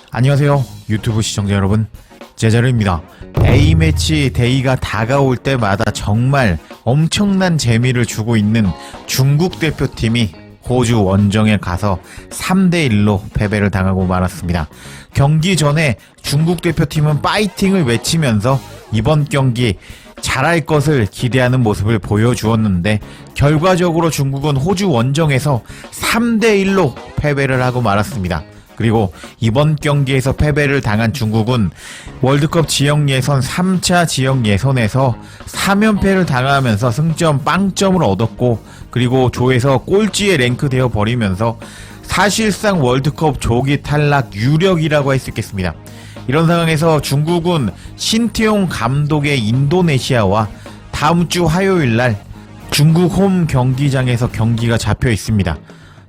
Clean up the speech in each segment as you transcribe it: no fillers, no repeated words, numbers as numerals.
안녕하세요 유튜브 시청자 여러분, 제자르입니다. A매치 데이가 다가올 때마다 정말 엄청난 재미를 주고 있는 중국 대표팀이 호주 원정에 가서 3대1로 패배를 당하고 말았습니다. 경기 전에 중국 대표팀은 파이팅을 외치면서 이번 경기 잘할 것을 기대하는 모습을 보여주었는데 결과적으로 중국은 호주 원정에서 3대1로 패배를 하고 말았습니다. 그리고 이번 경기에서 패배를 당한 중국은 월드컵 지역 예선 3차 지역 예선에서 3연패를 당하면서 승점 빵점을 얻었고, 그리고 조에서 꼴찌에 랭크되어 버리면서 사실상 월드컵 조기 탈락 유력이라고 할 수 있겠습니다. 이런 상황에서 중국은 신태용 감독의 인도네시아와 다음 주 화요일날 중국 홈 경기장에서 경기가 잡혀 있습니다.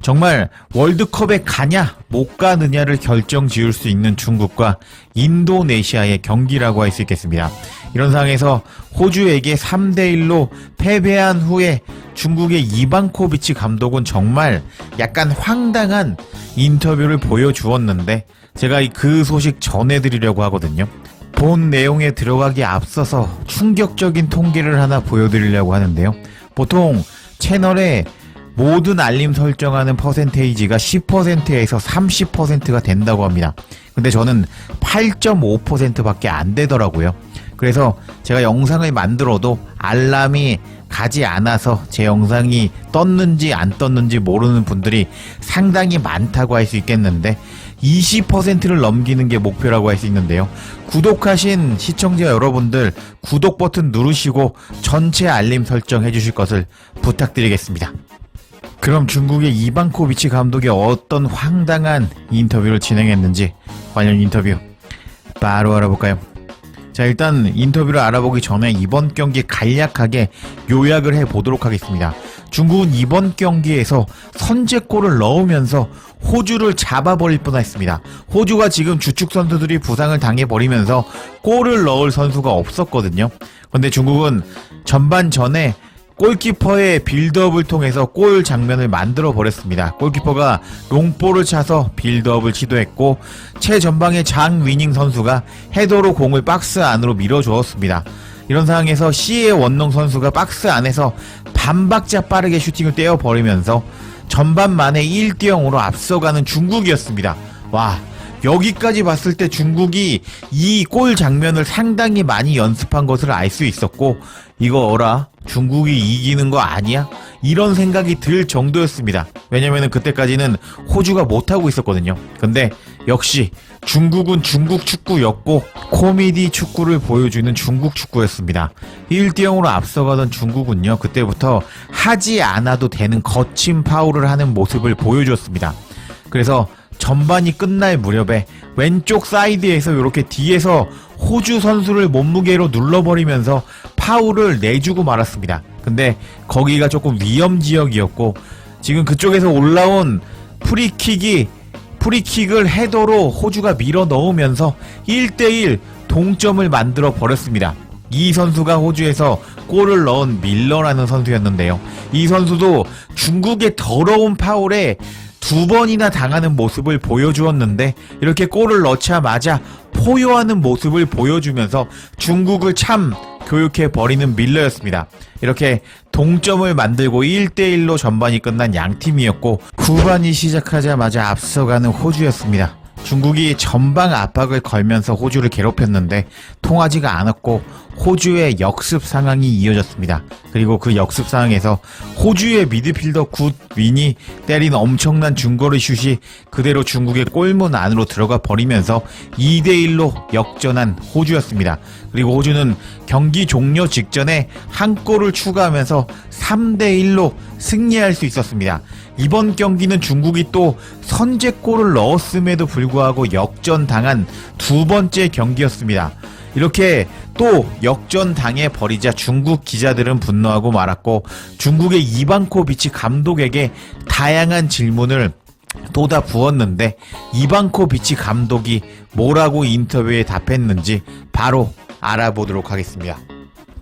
정말 월드컵에 가냐 못 가느냐를 결정 지을 수 있는 중국과 인도네시아의 경기라고 할 수 있겠습니다. 이런 상황에서 호주에게 3대1로 패배한 후에 중국의 이방코비치 감독은 정말 약간 황당한 인터뷰를 보여주었는데, 제가 그 소식 전해드리려고 하거든요. 본 내용에 들어가기 앞서서 충격적인 통계를 하나 보여드리려고 하는데요. 보통 채널에 모든 알림 설정하는 퍼센테이지가 10%에서 30%가 된다고 합니다. 근데 저는 8.5%밖에 안 되더라고요. 그래서 제가 영상을 만들어도 알람이 가지 않아서 제 영상이 떴는지 안 떴는지 모르는 분들이 상당히 많다고 할 수 있겠는데, 20%를 넘기는 게 목표라고 할 수 있는데요. 구독하신 시청자 여러분들 구독 버튼 누르시고 전체 알림 설정 해주실 것을 부탁드리겠습니다. 그럼 중국의 이방코비치 감독이 어떤 황당한 인터뷰를 진행했는지 관련 인터뷰 바로 알아볼까요? 자, 일단 인터뷰를 알아보기 전에 이번 경기 간략하게 요약을 해보도록 하겠습니다. 중국은 이번 경기에서 선제골을 넣으면서 호주를 잡아버릴 뻔했습니다. 호주가 지금 주축 선수들이 부상을 당해버리면서 골을 넣을 선수가 없었거든요. 근데 중국은 전반 전에 골키퍼의 빌드업을 통해서 골 장면을 만들어 버렸습니다. 골키퍼가 롱볼을 차서 빌드업을 시도했고, 최전방의 장위닝 선수가 헤더로 공을 박스 안으로 밀어주었습니다. 이런 상황에서 C의 원농 선수가 박스 안에서 반박자 빠르게 슈팅을 떼어버리면서 전반 만에 1대0으로 앞서가는 중국이었습니다. 와, 여기까지 봤을 때 중국이 이 골 장면을 상당히 많이 연습한 것을 알 수 있었고, 이거 어라? 중국이 이기는 거 아니야? 이런 생각이 들 정도였습니다. 왜냐면은 그때까지는 호주가 못하고 있었거든요. 근데 역시 중국은 중국 축구였고, 코미디 축구를 보여주는 중국 축구였습니다. 1대0으로 앞서가던 중국은요, 그때부터 하지 않아도 되는 거친 파울을 하는 모습을 보여주었습니다. 그래서 전반이 끝날 무렵에 왼쪽 사이드에서 이렇게 뒤에서 호주 선수를 몸무게로 눌러버리면서 파울을 내주고 말았습니다. 근데 거기가 조금 위험 지역이었고, 지금 그쪽에서 올라온 프리킥을 헤더로 호주가 밀어 넣으면서 1대1 동점을 만들어 버렸습니다. 이 선수가 호주에서 골을 넣은 밀러라는 선수였는데요. 이 선수도 중국의 더러운 파울에 2번이나 당하는 모습을 보여주었는데, 이렇게 골을 넣자마자 포효하는 모습을 보여주면서 중국을 참 교육해버리는 밀러였습니다. 이렇게 동점을 만들고 1대1로 전반이 끝난 양팀이었고, 후반이 시작하자마자 앞서가는 호주였습니다. 중국이 전방 압박을 걸면서 호주를 괴롭혔는데 통하지가 않았고, 호주의 역습 상황이 이어졌습니다. 그리고 그 역습 상황에서 호주의 미드필더 굿윈이 때린 엄청난 중거리 슛이 그대로 중국의 골문 안으로 들어가 버리면서 2대1로 역전한 호주였습니다. 그리고 호주는 경기 종료 직전에 한 골을 추가하면서 3대1로 승리할 수 있었습니다. 이번 경기는 중국이 또 선제골을 넣었음에도 불구하고 역전당한 두 번째 경기였습니다. 이렇게 또 역전당해 버리자 중국 기자들은 분노하고 말았고, 중국의 이방코비치 감독에게 다양한 질문을 쏟아 부었는데, 이방코비치 감독이 뭐라고 인터뷰에 답했는지 바로 알아보도록 하겠습니다.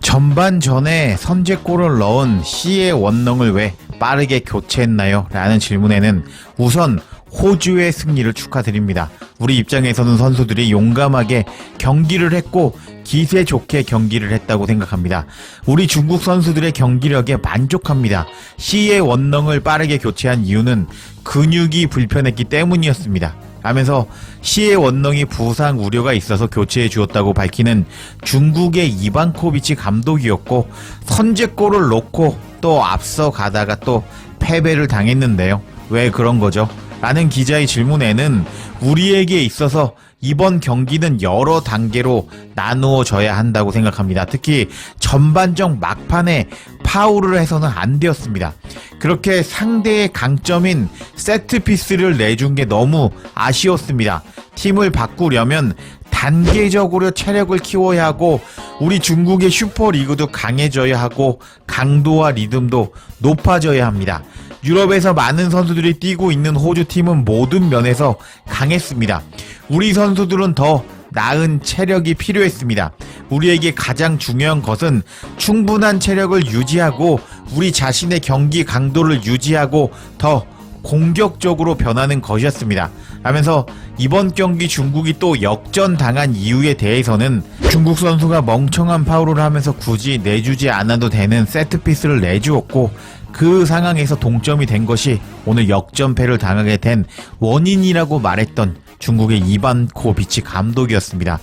전반 전에 선제골을 넣은 C의 원능을 왜 빠르게 교체했나요? 라는 질문에는 우선 호주의 승리를 축하드립니다. 우리 입장에서는 선수들이 용감하게 경기를 했고 기세 좋게 경기를 했다고 생각합니다. 우리 중국 선수들의 경기력에 만족합니다. 시의 원능을 빠르게 교체한 이유는 근육이 불편했기 때문이었습니다. 하면서 시의 원능이 부상 우려가 있어서 교체해 주었다고 밝히는 중국의 이반코비치 감독이었고, 선제골을 놓고 또 앞서 가다가 또 패배를 당했는데요. 왜 그런 거죠? 라는 기자의 질문에는 우리에게 있어서 이번 경기는 여러 단계로 나누어져야 한다고 생각합니다. 특히 전반적 막판에 파울을 해서는 안 되었습니다. 그렇게 상대의 강점인 세트피스를 내준 게 너무 아쉬웠습니다. 팀을 바꾸려면 단계적으로 체력을 키워야 하고, 우리 중국의 슈퍼리그도 강해져야 하고, 강도와 리듬도 높아져야 합니다. 유럽에서 많은 선수들이 뛰고 있는 호주 팀은 모든 면에서 강했습니다. 우리 선수들은 더 나은 체력이 필요했습니다. 우리에게 가장 중요한 것은 충분한 체력을 유지하고 우리 자신의 경기 강도를 유지하고 더 공격적으로 변하는 것이었습니다. 하면서 이번 경기 중국이 또 역전당한 이유에 대해서는 중국 선수가 멍청한 파울을 하면서 굳이 내주지 않아도 되는 세트피스를 내주었고, 그 상황에서 동점이 된 것이 오늘 역전패를 당하게 된 원인이라고 말했던 중국의 이반코비치 감독이었습니다.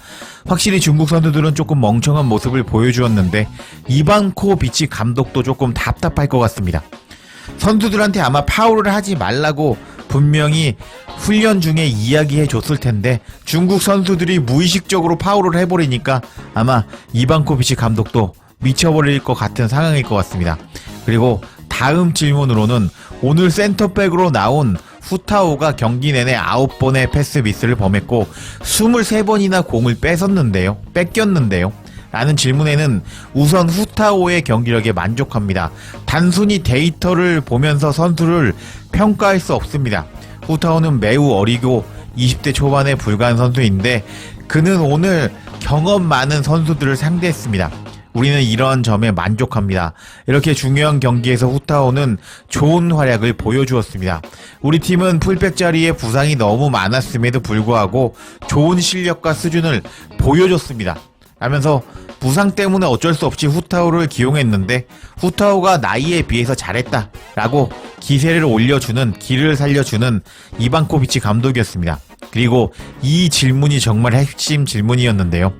확실히 중국 선수들은 조금 멍청한 모습을 보여주었는데 이반코비치 감독도 조금 답답할 것 같습니다. 선수들한테 아마 파울을 하지 말라고 분명히 훈련 중에 이야기해 줬을 텐데 중국 선수들이 무의식적으로 파울을 해버리니까 아마 이반코비치 감독도 미쳐버릴 것 같은 상황일 것 같습니다. 그리고 다음 질문으로는 오늘 센터백으로 나온 후타오가 경기 내내 9번의 패스 미스를 범했고 23번이나 공을 뺏겼는데요. 라는 질문에는 우선 후타오의 경기력에 만족합니다. 단순히 데이터를 보면서 선수를 평가할 수 없습니다. 후타오는 매우 어리고 20대 초반에 불과한 선수인데 그는 오늘 경험 많은 선수들을 상대했습니다. 우리는 이런 점에 만족합니다. 이렇게 중요한 경기에서 후타오는 좋은 활약을 보여주었습니다. 우리 팀은 풀백 자리에 부상이 너무 많았음에도 불구하고 좋은 실력과 수준을 보여줬습니다. 하면서 부상 때문에 어쩔 수 없이 후타오를 기용했는데 후타오가 나이에 비해서 잘했다 라고 기세를 올려주는, 기를 살려주는 이반코비치 감독이었습니다. 그리고 이 질문이 정말 핵심 질문이었는데요.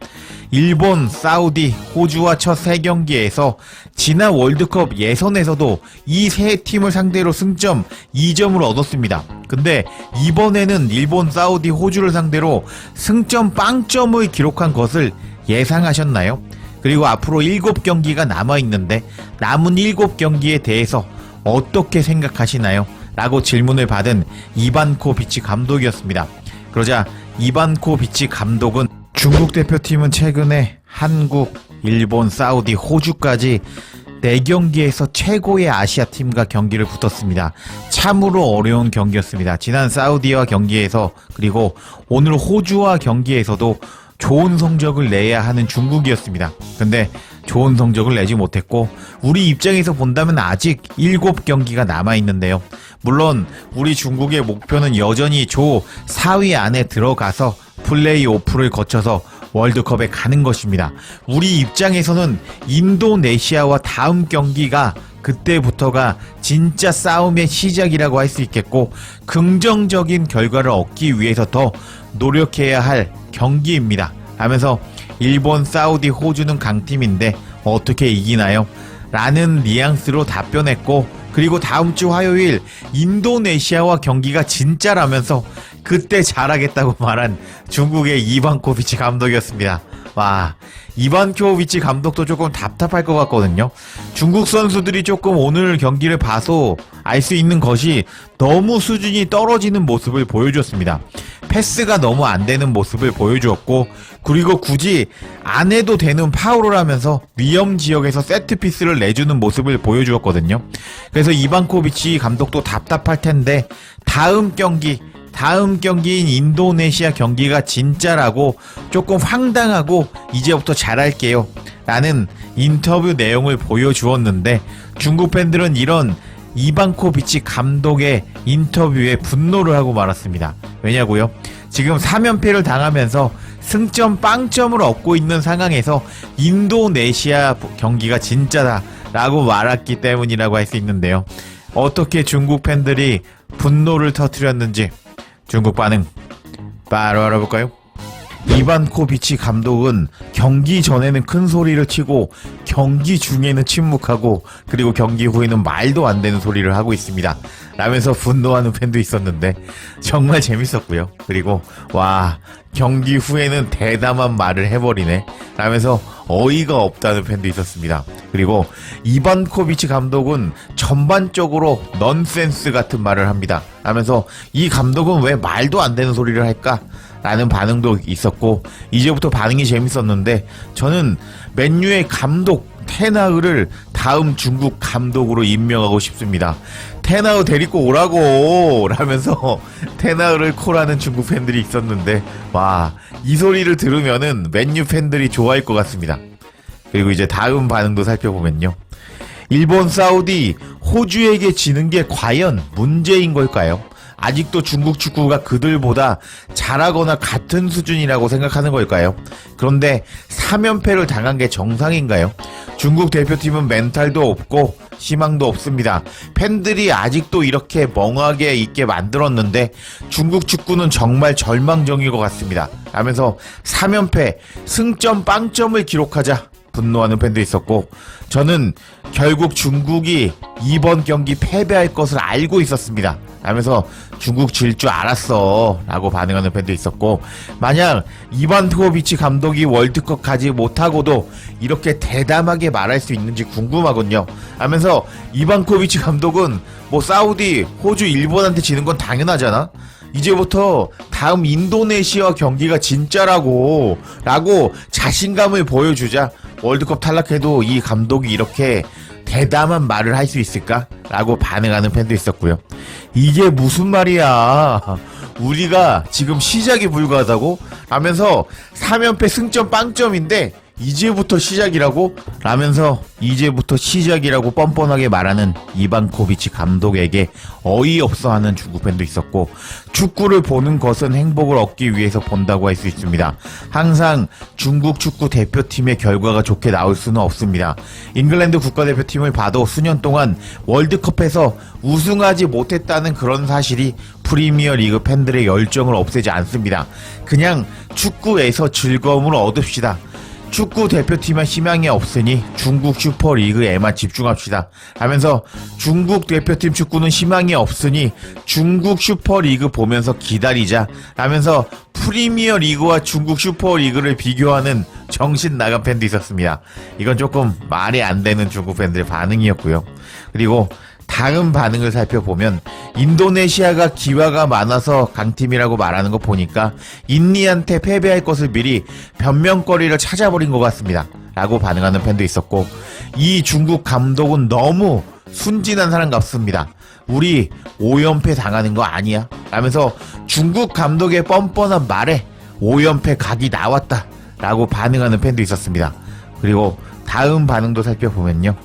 일본, 사우디, 호주와 첫 3경기에서 지난 월드컵 예선에서도 이 세 팀을 상대로 승점 2점을 얻었습니다. 근데 이번에는 일본, 사우디, 호주를 상대로 승점 빵점을 기록한 것을 예상하셨나요? 그리고 앞으로 7경기가 남아있는데 남은 7경기에 대해서 어떻게 생각하시나요? 라고 질문을 받은 이반코비치 감독이었습니다. 그러자 이반코비치 감독은 중국 대표팀은 최근에 한국, 일본, 사우디, 호주까지 4경기에서 최고의 아시아 팀과 경기를 붙었습니다. 참으로 어려운 경기였습니다. 지난 사우디와 경기에서 그리고 오늘 호주와 경기에서도 좋은 성적을 내야 하는 중국이었습니다. 근데 좋은 성적을 내지 못했고 우리 입장에서 본다면 아직 7경기가 남아있는데요. 물론 우리 중국의 목표는 여전히 조 4위 안에 들어가서 플레이오프를 거쳐서 월드컵에 가는 것입니다. 우리 입장에서는 인도네시아와 다음 경기가 그때부터가 진짜 싸움의 시작이라고 할 수 있겠고 긍정적인 결과를 얻기 위해서 더 노력해야 할 경기입니다. 하면서 일본, 사우디, 호주는 강팀인데 어떻게 이기나요? 라는 뉘앙스로 답변했고 그리고 다음 주 화요일 인도네시아와 경기가 진짜라면서 그때 잘하겠다고 말한 중국의 이반코비치 감독이었습니다. 와, 이반코비치 감독도 조금 답답할 것 같거든요. 중국 선수들이 조금 오늘 경기를 봐서 알 수 있는 것이 너무 수준이 떨어지는 모습을 보여줬습니다. 패스가 너무 안 되는 모습을 보여주었고 그리고 굳이 안 해도 되는 파울을 하면서 위험 지역에서 세트피스를 내주는 모습을 보여주었거든요. 그래서 이반코비치 감독도 답답할 텐데 다음 경기인 인도네시아 경기가 진짜라고 조금 황당하고 이제부터 잘할게요 라는 인터뷰 내용을 보여주었는데 중국 팬들은 이런 이반코비치 감독의 인터뷰에 분노를 하고 말았습니다. 왜냐고요? 지금 3연패를 당하면서 승점 빵점을 얻고 있는 상황에서 인도네시아 경기가 진짜다 라고 말했기 때문이라고 할 수 있는데요. 어떻게 중국 팬들이 분노를 터뜨렸는지 중국 반응 바로 알아볼까요? 이반코비치 감독은 경기 전에는 큰 소리를 치고 경기 중에는 침묵하고 그리고 경기 후에는 말도 안 되는 소리를 하고 있습니다 라면서 분노하는 팬도 있었는데 정말 재밌었고요. 그리고 와, 경기 후에는 대담한 말을 해버리네 라면서 어이가 없다는 팬도 있었습니다. 그리고 이반코비치 감독은 전반적으로 넌센스 같은 말을 합니다 라면서 이 감독은 왜 말도 안 되는 소리를 할까? 라는 반응도 있었고, 이제부터 반응이 재밌었는데 저는 맨유의 감독 테나흐를 다음 중국 감독으로 임명하고 싶습니다. 테나흐 데리고 오라고 라면서 테나흐를 콜하는 중국 팬들이 있었는데 와, 이 소리를 들으면은 맨유 팬들이 좋아할 것 같습니다. 그리고 이제 다음 반응도 살펴보면요, 일본, 사우디, 호주에게 지는 게 과연 문제인 걸까요? 아직도 중국 축구가 그들보다 잘하거나 같은 수준이라고 생각하는 걸까요? 그런데 3연패를 당한 게 정상인가요? 중국 대표팀은 멘탈도 없고 희망도 없습니다. 팬들이 아직도 이렇게 멍하게 있게 만들었는데 중국 축구는 정말 절망적인 것 같습니다 하면서 3연패 승점 빵점을 기록하자 분노하는 팬도 있었고, 저는 결국 중국이 이번 경기 패배할 것을 알고 있었습니다 하면서 중국 질 줄 알았어 라고 반응하는 팬도 있었고, 만약 이반코비치 감독이 월드컵 가지 못하고도 이렇게 대담하게 말할 수 있는지 궁금하군요 하면서 이반코비치 감독은 뭐 사우디, 호주, 일본한테 지는 건 당연하잖아, 이제부터 다음 인도네시아 경기가 진짜라고 라고 자신감을 보여주자 월드컵 탈락해도 이 감독이 이렇게 대담한 말을 할 수 있을까? 라고 반응하는 팬도 있었고요. 이게 무슨 말이야, 우리가 지금 시작이 불과하다고? 라면서 3연패 승점 빵점인데 이제부터 시작이라고? 라면서 이제부터 시작이라고 뻔뻔하게 말하는 이반코비치 감독에게 어이없어하는 중국 팬도 있었고, 축구를 보는 것은 행복을 얻기 위해서 본다고 할 수 있습니다. 항상 중국 축구 대표팀의 결과가 좋게 나올 수는 없습니다. 잉글랜드 국가대표팀을 봐도 수년 동안 월드컵에서 우승하지 못했다는 그런 사실이 프리미어 리그 팬들의 열정을 없애지 않습니다. 그냥 축구에서 즐거움을 얻읍시다. 축구 대표팀은 희망이 없으니 중국 슈퍼리그에만 집중합시다 하면서 중국 대표팀 축구는 희망이 없으니 중국 슈퍼리그 보면서 기다리자 하면서 프리미어 리그와 중국 슈퍼리그를 비교하는 정신 나간 팬도 있었습니다. 이건 조금 말이 안 되는 중국 팬들의 반응이었고요. 그리고 다음 반응을 살펴보면 인도네시아가 기회가 많아서 강팀이라고 말하는 거 보니까 인니한테 패배할 것을 미리 변명거리를 찾아버린 것 같습니다 라고 반응하는 팬도 있었고, 이 중국 감독은 너무 순진한 사람 같습니다. 우리 5연패 당하는 거 아니야? 라면서 중국 감독의 뻔뻔한 말에 5연패 각이 나왔다 라고 반응하는 팬도 있었습니다. 그리고 다음 반응도 살펴보면요,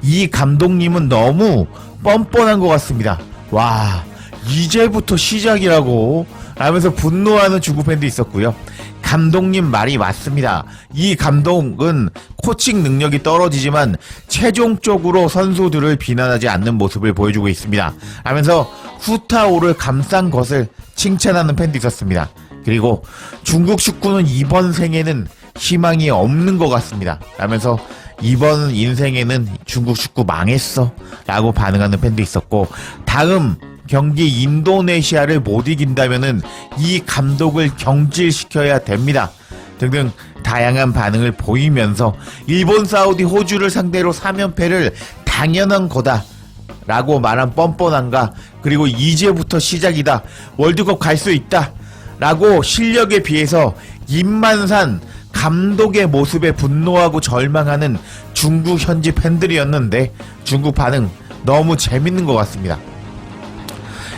이 감독님은 너무 뻔뻔한 것 같습니다. 와, 이제부터 시작이라고 라면서 분노하는 중국 팬도 있었고요. 감독님 말이 맞습니다. 이 감독은 코칭 능력이 떨어지지만 최종적으로 선수들을 비난하지 않는 모습을 보여주고 있습니다 하면서 후타오를 감싼 것을 칭찬하는 팬도 있었습니다. 그리고 중국 축구는 이번 생에는 희망이 없는 것 같습니다 라면서 이번 인생에는 중국 축구 망했어 라고 반응하는 팬도 있었고, 다음 경기 인도네시아를 못 이긴다면은 이 감독을 경질시켜야 됩니다 등등 다양한 반응을 보이면서 일본, 사우디, 호주를 상대로 3연패를 당연한 거다 라고 말한 뻔뻔함과, 그리고 이제부터 시작이다, 월드컵 갈 수 있다 라고 실력에 비해서 입만 산 감독의 모습에 분노하고 절망하는 중국 현지 팬들이었는데 중국 반응 너무 재밌는 것 같습니다.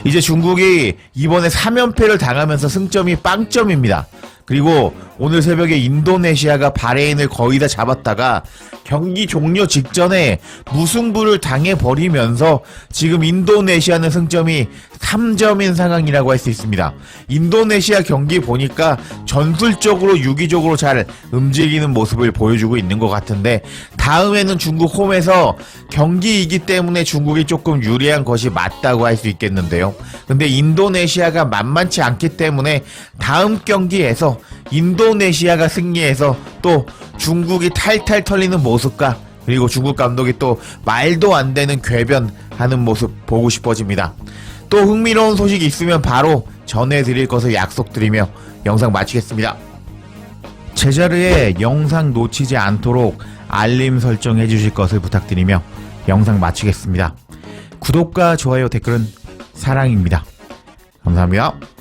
이제 중국이 이번에 3연패를 당하면서 승점이 빵점입니다. 그리고 오늘 새벽에 인도네시아가 바레인을 거의 다 잡았다가 경기 종료 직전에 무승부를 당해버리면서 지금 인도네시아는 승점이 3점인 상황이라고 할 수 있습니다. 인도네시아 경기 보니까 전술적으로 유기적으로 잘 움직이는 모습을 보여주고 있는 것 같은데 다음에는 중국 홈에서 경기이기 때문에 중국이 조금 유리한 것이 맞다고 할 수 있겠는데요. 근데 인도네시아가 만만치 않기 때문에 다음 경기에서 인도네시아가 승리해서 또 중국이 탈탈 털리는 모습과 그리고 중국 감독이 또 말도 안 되는 궤변하는 모습 보고 싶어집니다. 또 흥미로운 소식이 있으면 바로 전해드릴 것을 약속드리며 영상 마치겠습니다. 제자르의 영상 놓치지 않도록 알림 설정해 주실 것을 부탁드리며 영상 마치겠습니다. 구독과 좋아요 댓글은 사랑입니다. 감사합니다.